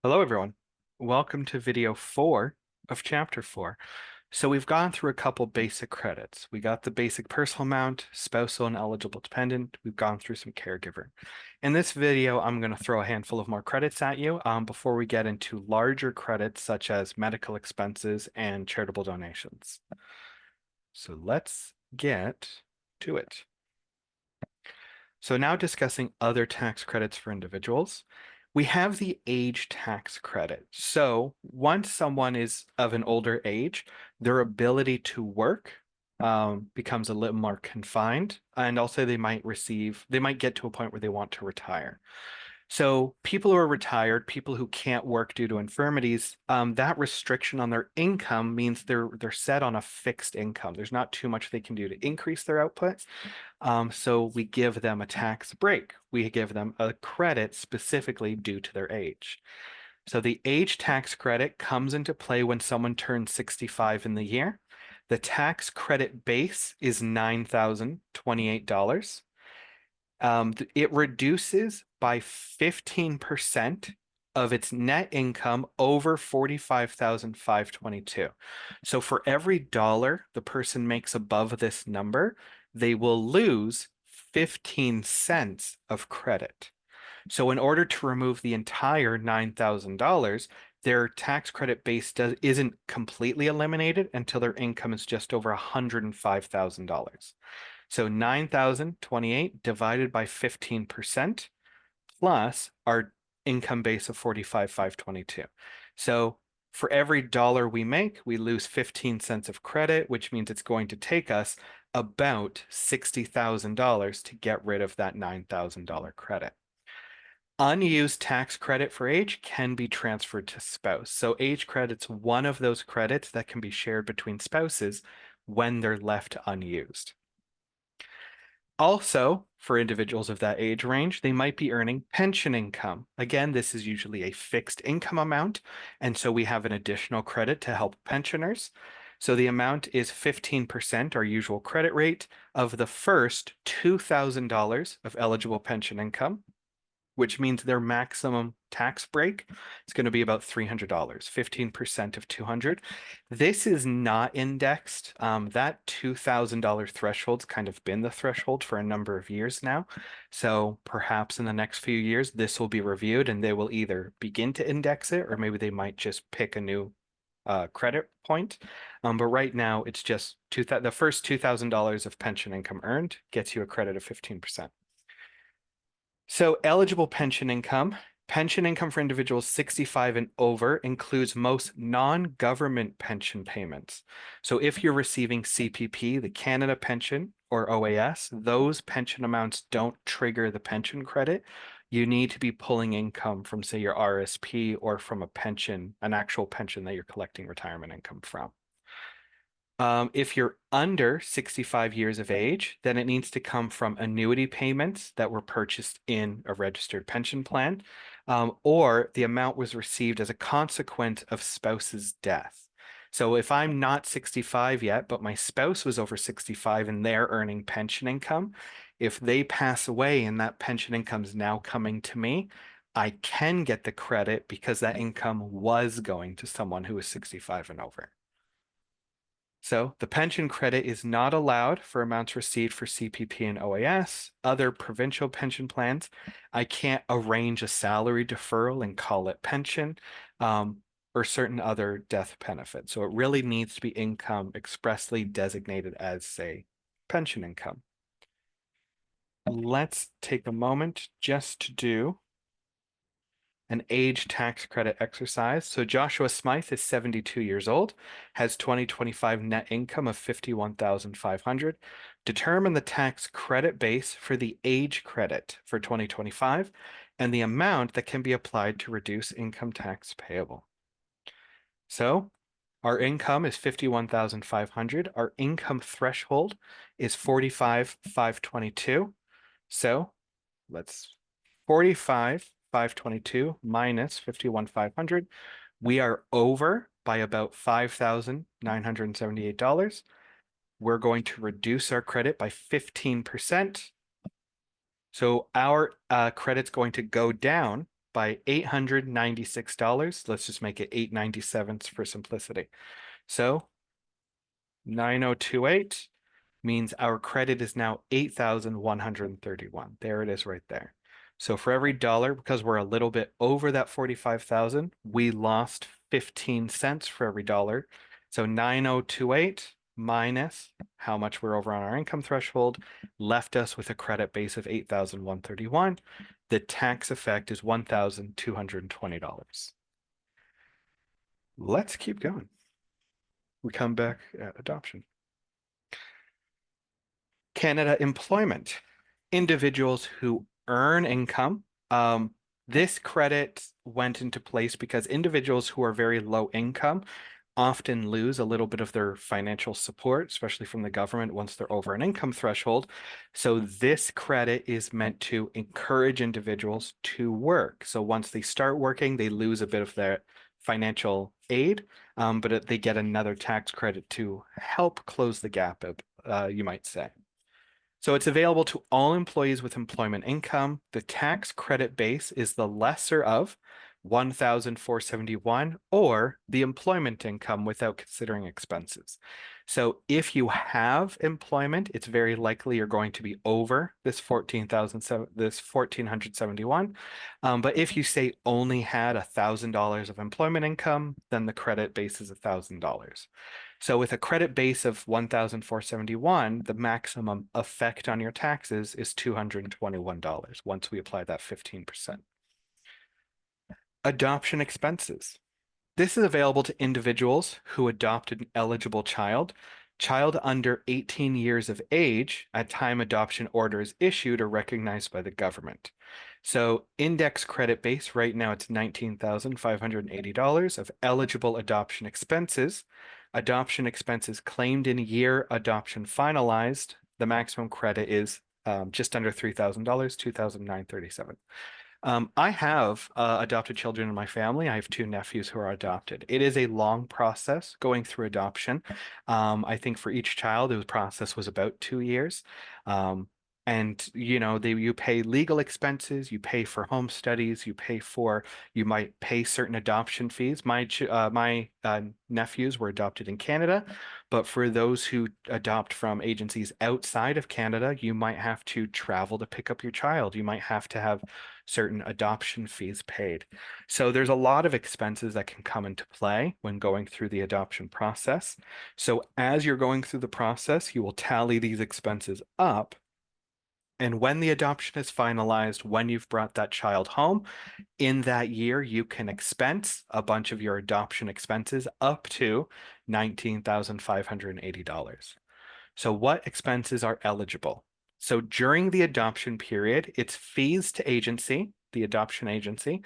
Hello, everyone. Welcome to video 4 of chapter 4. So we've gone through a couple basic credits. We got the basic personal amount, spousal and eligible dependent. We've gone through some caregiver. In this video, I'm going to throw a handful of more credits at you before we get into larger credits such as medical expenses and charitable donations. So let's get to it. So now discussing other tax credits for individuals. We have the age tax credit. So once someone is of an older age, their ability to work becomes a little more confined, and also they might get to a point where they want to retire. So people who are retired, people who can't work due to infirmities, that restriction on their income means they're set on a fixed income. There's not too much they can do to increase their output. So we give them a tax break. We give them a credit specifically due to their age. So the age tax credit comes into play when someone turns 65 in the year. The tax credit base is $9,028. It reduces by 15% of its net income over 45,522. So for every dollar the person makes above this number, they will lose 15 cents of credit. So in order to remove the entire $9,000, their tax credit base isn't completely eliminated until their income is just over $105,000. So 9,028 divided by 15% plus our income base of 45,522. So for every dollar we make, we lose 15 cents of credit, which means it's going to take us about $60,000 to get rid of that $9,000 credit. Unused tax credit for age can be transferred to spouse. So age credit's one of those credits that can be shared between spouses when they're left unused. Also, for individuals of that age range, they might be earning pension income. Again, this is usually a fixed income amount, and so we have an additional credit to help pensioners. So the amount is 15%, our usual credit rate, of the first $2,000 of eligible pension income, which means their maximum tax break is going to be about $300, 15% of 200. This is not indexed. That $2,000 threshold's kind of been the threshold for a number of years now. So perhaps in the next few years, this will be reviewed and they will either begin to index it or maybe they might just pick a new credit point. But right now, it's just the first $2,000 of pension income earned gets you a credit of 15%. So eligible pension income for individuals 65 and over includes most non-government pension payments. So if you're receiving CPP, the Canada Pension or OAS, those pension amounts don't trigger the pension credit. You need to be pulling income from, say, your RSP or from a pension, an actual pension that you're collecting retirement income from. If you're under 65 years of age, then it needs to come from annuity payments that were purchased in a registered pension plan, or the amount was received as a consequence of spouse's death. So if I'm not 65 yet, but my spouse was over 65 and they're earning pension income, if they pass away and that pension income is now coming to me, I can get the credit because that income was going to someone who is 65 and over. So the pension credit is not allowed for amounts received for CPP and OAS, other provincial pension plans. I can't arrange a salary deferral and call it pension, or certain other death benefits. So it really needs to be income expressly designated as, say, pension income. Let's take a moment just to do an age tax credit exercise. So Joshua Smythe is 72 years old, has 2025 net income of 51,500. Determine the tax credit base for the age credit for 2025 and the amount that can be applied to reduce income tax payable. So our income is 51,500. Our income threshold is 45,522. So let's 45,522 minus 51,500. We are over by about $5,978. We're going to reduce our credit by 15%. So our credit's going to go down by $896. Let's just make it 897 for simplicity. So 9028 means our credit is now 8,131. There it is right there. So for every dollar, because we're a little bit over that 45,000, we lost 15 cents for every dollar. So 9028 minus how much we're over on our income threshold left us with a credit base of 8,131. The tax effect is $1,220. Let's keep going. We come back at adoption. Canada employment. Individuals who earn income. This credit went into place because individuals who are very low income often lose a little bit of their financial support, especially from the government once they're over an income threshold. So this credit is meant to encourage individuals to work. So once they start working, they lose a bit of their financial aid, but they get another tax credit to help close the gap, you might say. So it's available to all employees with employment income. The tax credit base is the lesser of 1,471 or the employment income without considering expenses. So if you have employment, it's very likely you're going to be over this 1,471. But if you say only had $1,000 of employment income, then the credit base is $1,000. So with a credit base of 1,471, the maximum effect on your taxes is $221 once we apply that 15%. Adoption expenses. This is available to individuals who adopt an eligible child. Child under 18 years of age at time adoption order is issued or recognized by the government. So index credit base, right now it's $19,580 of eligible adoption expenses. Adoption expenses claimed in year adoption finalized. The maximum credit is just under $3,000, $2,937. I have adopted children in my family. I have two nephews who are adopted. It is a long process going through adoption. I think for each child, the process was about 2 years. And you pay legal expenses, you pay for home studies, you might pay certain adoption fees. My nephews were adopted in Canada, but for those who adopt from agencies outside of Canada, you might have to travel to pick up your child. You might have to have certain adoption fees paid. So there's a lot of expenses that can come into play when going through the adoption process. So as you're going through the process, you will tally these expenses up. And when the adoption is finalized, when you've brought that child home, in that year, you can expense a bunch of your adoption expenses up to $19,580. So what expenses are eligible? So during the adoption period, it's fees to agency, the adoption agency,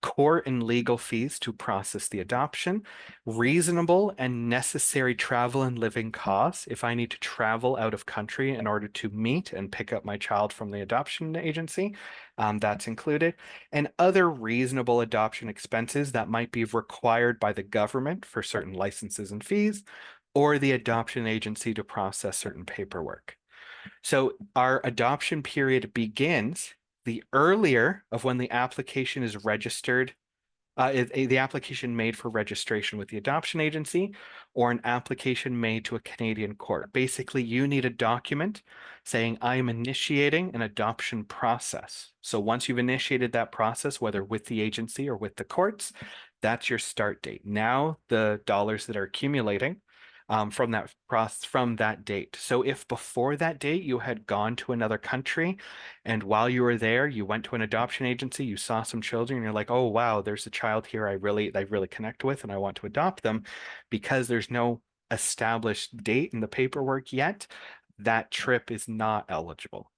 court and legal fees to process the adoption, reasonable and necessary travel and living costs. If I need to travel out of country in order to meet and pick up my child from the adoption agency, that's included, and other reasonable adoption expenses that might be required by the government for certain licenses and fees, or the adoption agency to process certain paperwork. So our adoption period begins the earlier of when the application is registered, the application made for registration with the adoption agency or an application made to a Canadian court. Basically, you need a document saying, I am initiating an adoption process. So once you've initiated that process, whether with the agency or with the courts, that's your start date. Now the dollars that are accumulating from that process from that date. So if before that date you had gone to another country and while you were there, you went to an adoption agency, you saw some children, and you're like, oh wow, there's a child here I really connect with and I want to adopt them, because there's no established date in the paperwork yet, that trip is not eligible.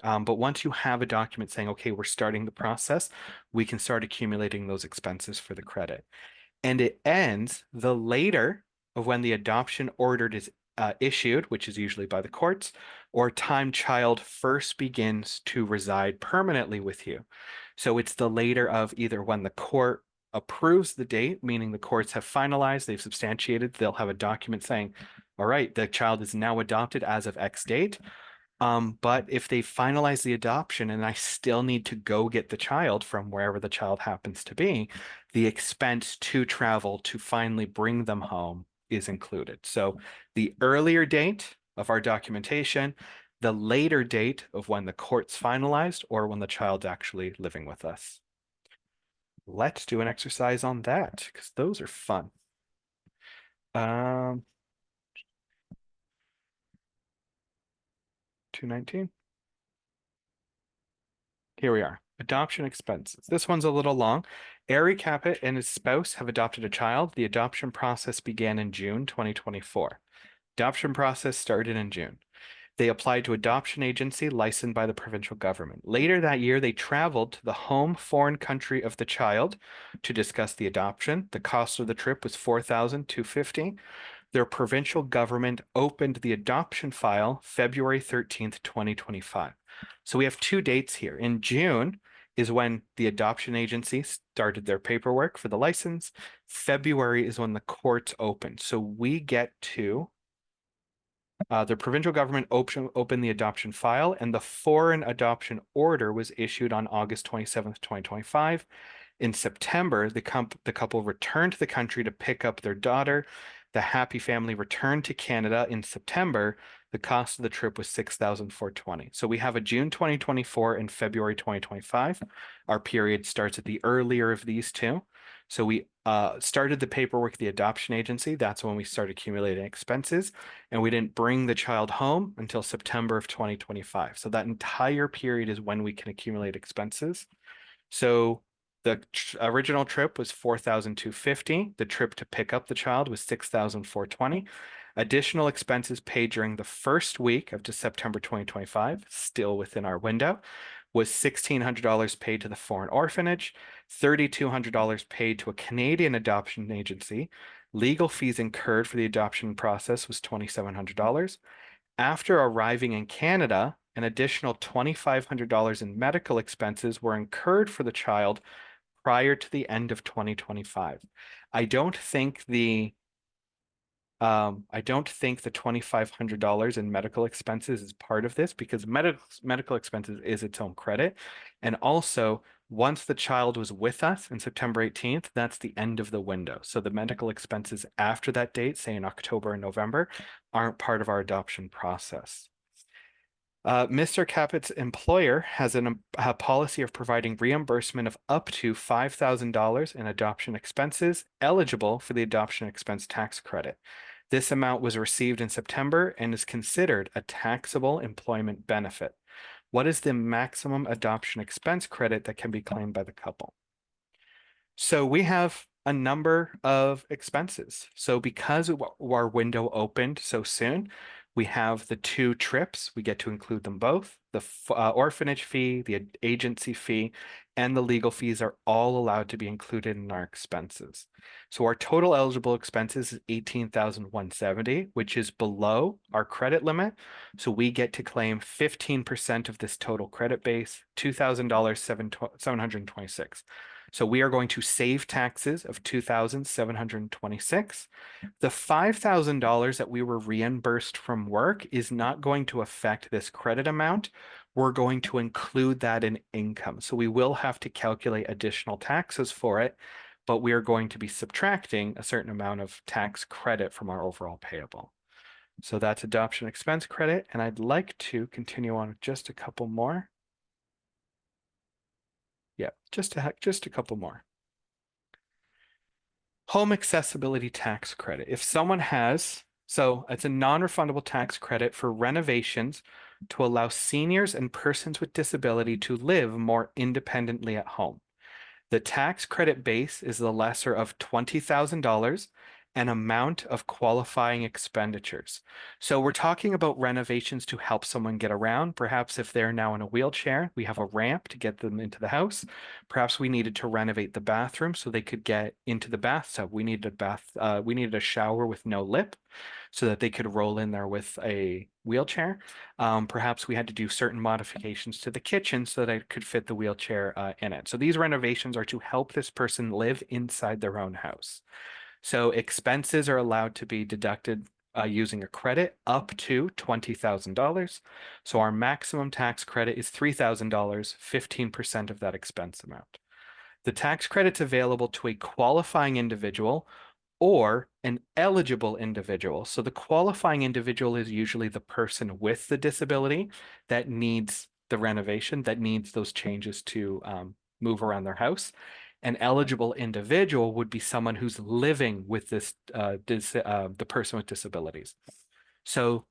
But once you have a document saying, okay, we're starting the process, we can start accumulating those expenses for the credit. And it ends the later of when the adoption order is issued, which is usually by the courts, or time child first begins to reside permanently with you. So it's the later of either when the court approves the date, meaning the courts have finalized, they've substantiated, they'll have a document saying, all right, the child is now adopted as of X date, But if they finalize the adoption and I still need to go get the child from wherever the child happens to be, the expense to travel to finally bring them home is included. So the earlier date of our documentation, the later date of when the court's finalized or when the child's actually living with us. Let's do an exercise on that because those are fun. Um, 219. Here we are. Adoption expenses. This one's a little long. Ari Caput and his spouse have adopted a child. The adoption process began in June 2024. Adoption process started in June. They applied to adoption agency licensed by the provincial government. Later that year, they traveled to the home foreign country of the child to discuss the adoption. The cost of the trip was $4,250. Their provincial government opened the adoption file February 13th, 2025. So we have two dates here. In June is when the adoption agency started their paperwork for the license. February is when the courts opened. So we get to the provincial government opened the adoption file, and the foreign adoption order was issued on August 27th, 2025. In September, the couple returned to the country to pick up their daughter. The happy family returned to Canada in September. The cost of the trip was $6,420. So we have a June 2024 and February 2025. Our period starts at the earlier of these two. So we started the paperwork, the adoption agency. That's when we started accumulating expenses. And we didn't bring the child home until September of 2025. So that entire period is when we can accumulate expenses. So the original trip was $4,250. The trip to pick up the child was $6,420. Additional expenses paid during the first week of September 2025, still within our window, was $1,600 paid to the foreign orphanage, $3,200 paid to a Canadian adoption agency. Legal fees incurred for the adoption process was $2,700. After arriving in Canada, an additional $2,500 in medical expenses were incurred for the child prior to the end of 2025. I don't think the $2,500 in medical expenses is part of this because medical expenses is its own credit. And also, once the child was with us in September 18th, that's the end of the window. So the medical expenses after that date, say in October and November, aren't part of our adoption process. Mr. Caput's employer has a policy of providing reimbursement of up to $5,000 in adoption expenses eligible for the adoption expense tax credit. This amount was received in September and is considered a taxable employment benefit. What is the maximum adoption expense credit that can be claimed by the couple? So we have a number of expenses. So because our window opened so soon, we have the two trips. We get to include them both. The orphanage fee, the agency fee, and the legal fees are all allowed to be included in our expenses. So our total eligible expenses is $18,170, which is below our credit limit. So we get to claim 15% of this total credit base, $2,726. So we are going to save taxes of $2,726. The $5,000 that we were reimbursed from work is not going to affect this credit amount. We're going to include that in income. So we will have to calculate additional taxes for it, but we are going to be subtracting a certain amount of tax credit from our overall payable. So that's adoption expense credit. And I'd like to continue on with just a couple more. Yeah, just a couple more. Home accessibility tax credit. If someone has, so it's a non-refundable tax credit for renovations to allow seniors and persons with disability to live more independently at home. The tax credit base is the lesser of $20,000 and amount of qualifying expenditures. So we're talking about renovations to help someone get around. Perhaps if they're now in a wheelchair, we have a ramp to get them into the house. Perhaps we needed to renovate the bathroom so they could get into the bathtub. We needed we needed a shower with no lip so that they could roll in there with a wheelchair. Perhaps we had to do certain modifications to the kitchen so that it could fit the wheelchair in it. So these renovations are to help this person live inside their own house. So expenses are allowed to be deducted using a credit up to $20,000. So our maximum tax credit is $3,000, 15% of that expense amount. The tax credit's available to a qualifying individual or an eligible individual. So the qualifying individual is usually the person with the disability that needs the renovation, that needs those changes to move around their house. An eligible individual would be someone who's living with the person with disabilities. So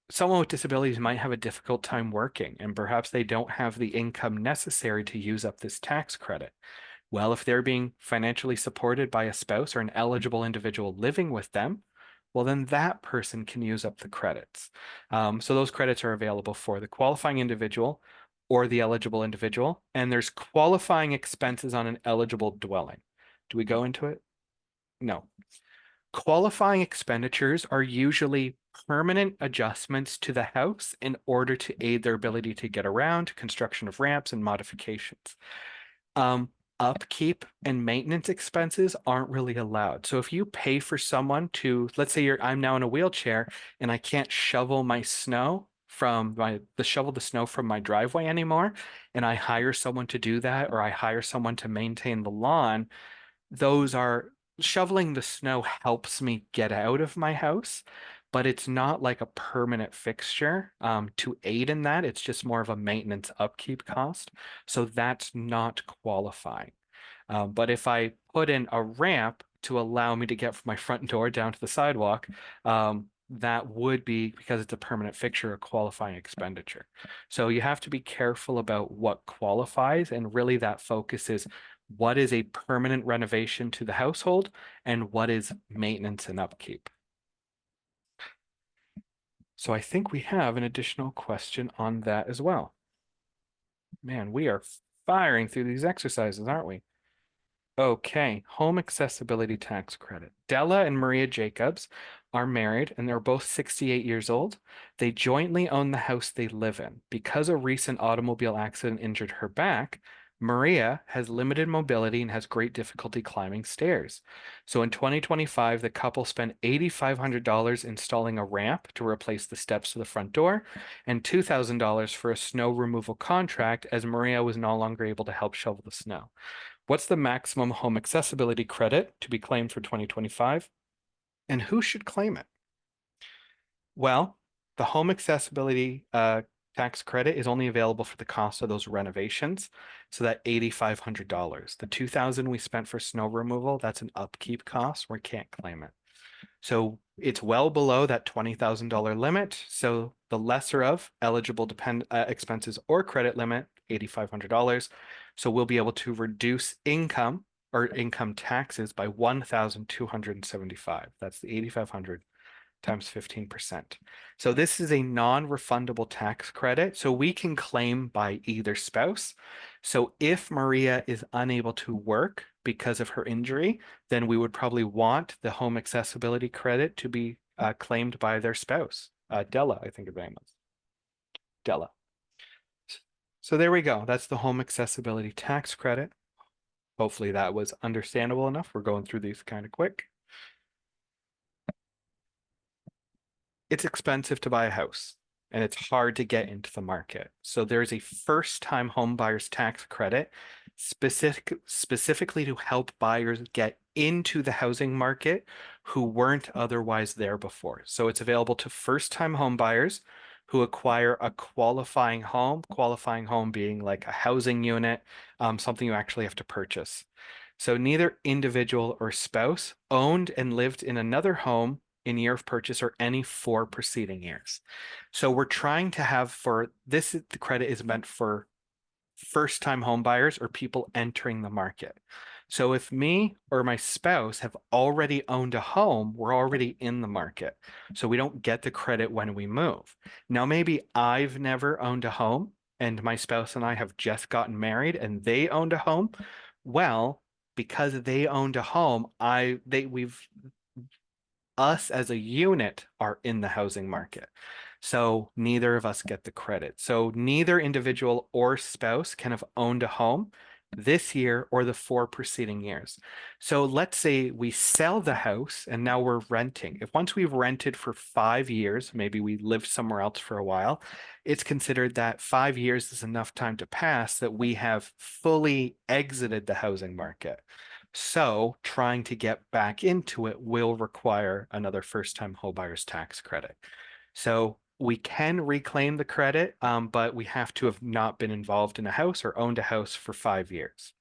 someone with disabilities might have a difficult time working, and perhaps they don't have the income necessary to use up this tax credit. Well, if they're being financially supported by a spouse or an eligible individual living with them, well, then that person can use up the credits. So those credits are available for the qualifying individual or the eligible individual, and there's qualifying expenses on an eligible dwelling. Do we go into it? No. Qualifying expenditures are usually permanent adjustments to the house in order to aid their ability to get around, construction of ramps and modifications. Upkeep and maintenance expenses aren't really allowed. So if you pay for someone to, let's say I'm now in a wheelchair and I can't shovel my snow from shovel the snow from my driveway anymore, and I hire someone to do that, or I hire someone to maintain the lawn, those are shoveling the snow helps me get out of my house, but it's not like a permanent fixture to aid in that. It's just more of a maintenance upkeep cost. So that's not qualifying. But if I put in a ramp to allow me to get from my front door down to the sidewalk, that would be, because it's a permanent fixture, a qualifying expenditure. So you have to be careful about what qualifies, and really that focus is what is a permanent renovation to the household and what is maintenance and upkeep. So I think we have an additional question on that as well. Man, we are firing through these exercises, aren't we? Okay, home accessibility tax credit. Della and Maria Jacobs are married and they're both 68 years old. They jointly own the house they live in. Because a recent automobile accident injured her back, Maria has limited mobility and has great difficulty climbing stairs. So in 2025, the couple spent $8,500 installing a ramp to replace the steps to the front door and $2,000 for a snow removal contract as Maria was no longer able to help shovel the snow. What's the maximum home accessibility credit to be claimed for 2025? And who should claim it? Well, the home accessibility tax credit is only available for the cost of those renovations. So that $8,500. The $2,000 we spent for snow removal, that's an upkeep cost. We can't claim it. So it's well below that $20,000 limit. So the lesser of eligible expenses or credit limit, $8,500. So we'll be able to reduce income or income taxes by $1,275. That's the $8,500 times 15%. So this is a non-refundable tax credit. So we can claim by either spouse. So if Maria is unable to work because of her injury, then we would probably want the home accessibility credit to be claimed by their spouse. Della, I think her name was. Della. So there we go. That's the home accessibility tax credit. Hopefully that was understandable enough. We're going through these kind of quick. It's expensive to buy a house and it's hard to get into the market. So there's a first-time home buyer's tax credit specifically to help buyers get into the housing market who weren't otherwise there before. So it's available to first-time home buyers who acquire a qualifying home being like a housing unit, something you actually have to purchase. So neither individual or spouse owned and lived in another home in year of purchase or any 4 preceding years. So we're trying to have for this, the credit is meant for first-time home buyers or people entering the market. So if me or my spouse have already owned a home, we're already in the market. So we don't get the credit when we move. Now, maybe I've never owned a home and my spouse and I have just gotten married and they owned a home. Well, because they owned a home, us as a unit are in the housing market. So neither of us get the credit. So neither individual or spouse can have owned a home this year or the 4 preceding years. So let's say we sell the house and now we're renting. If once we've rented for 5 years, maybe we lived somewhere else for a while, it's considered that 5 years is enough time to pass that we have fully exited the housing market. So trying to get back into it will require another first-time homebuyer's tax credit. So we can reclaim the credit, but we have to have not been involved in a house or owned a house for 5 years.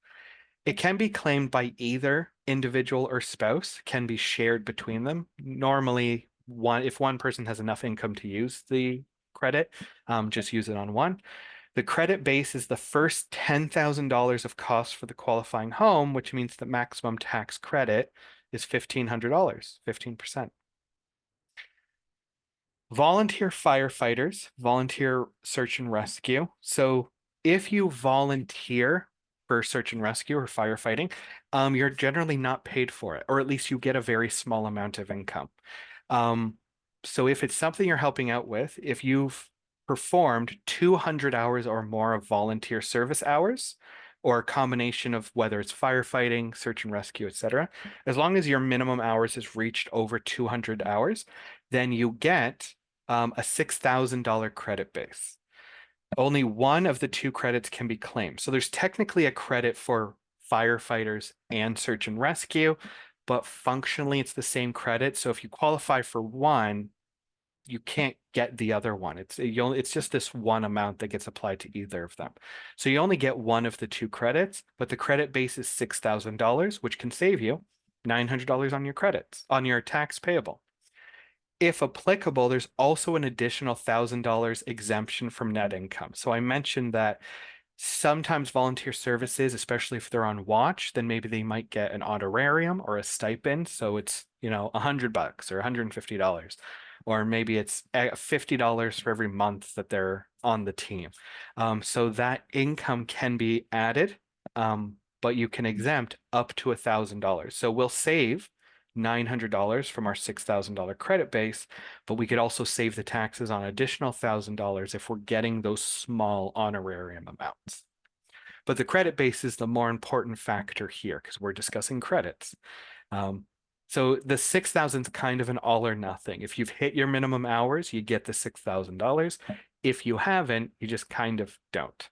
It can be claimed by either individual or spouse, can be shared between them. Normally, if one person has enough income to use the credit, just use it on one. The credit base is the first $10,000 of costs for the qualifying home, which means the maximum tax credit is $1,500, 15%. Volunteer firefighters, volunteer search and rescue. So if you volunteer for search and rescue or firefighting, you're generally not paid for it, or at least you get a very small amount of income. Um, so if it's something you're helping out with, if you've performed 200 hours or more of volunteer service hours, or a combination of whether it's firefighting, search and rescue, etc., as long as your minimum hours has reached over 200 hours, then you get a $6,000 credit base. Only one of the two credits can be claimed. So there's technically a credit for firefighters and search and rescue, but functionally it's the same credit. So if you qualify for one, you can't get the other one. It's just this one amount that gets applied to either of them. So you only get one of the two credits, but the credit base is $6,000, which can save you $900 on your credits, on your tax payable. If applicable, there's also an additional $1,000 exemption from net income. So I mentioned that sometimes volunteer services, especially if they're on watch, then maybe they might get an honorarium or a stipend. So it's, $100 or $150, or maybe it's $50 for every month that they're on the team. So that income can be added, but you can exempt up to $1,000. So we'll save $900 from our $6,000 credit base, but we could also save the taxes on additional $1,000 if we're getting those small honorarium amounts. But the credit base is the more important factor here because we're discussing credits. So the 6,000 is kind of an all or nothing. If you've hit your minimum hours, you get the $6,000. If you haven't, you just kind of don't.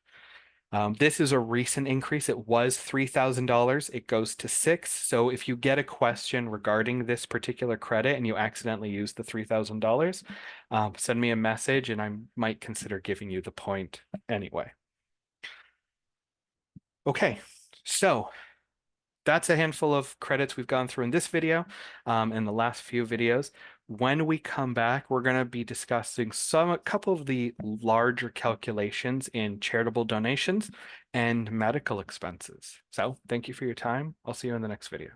This is a recent increase. It was $3,000. It goes to $6,000. So if you get a question regarding this particular credit and you accidentally use the $3,000, send me a message and I might consider giving you the point anyway. Okay, so that's a handful of credits we've gone through in this video and the last few videos. When we come back, we're going to be discussing a couple of the larger calculations in charitable donations and medical expenses. So thank you for your time. I'll see you in the next video.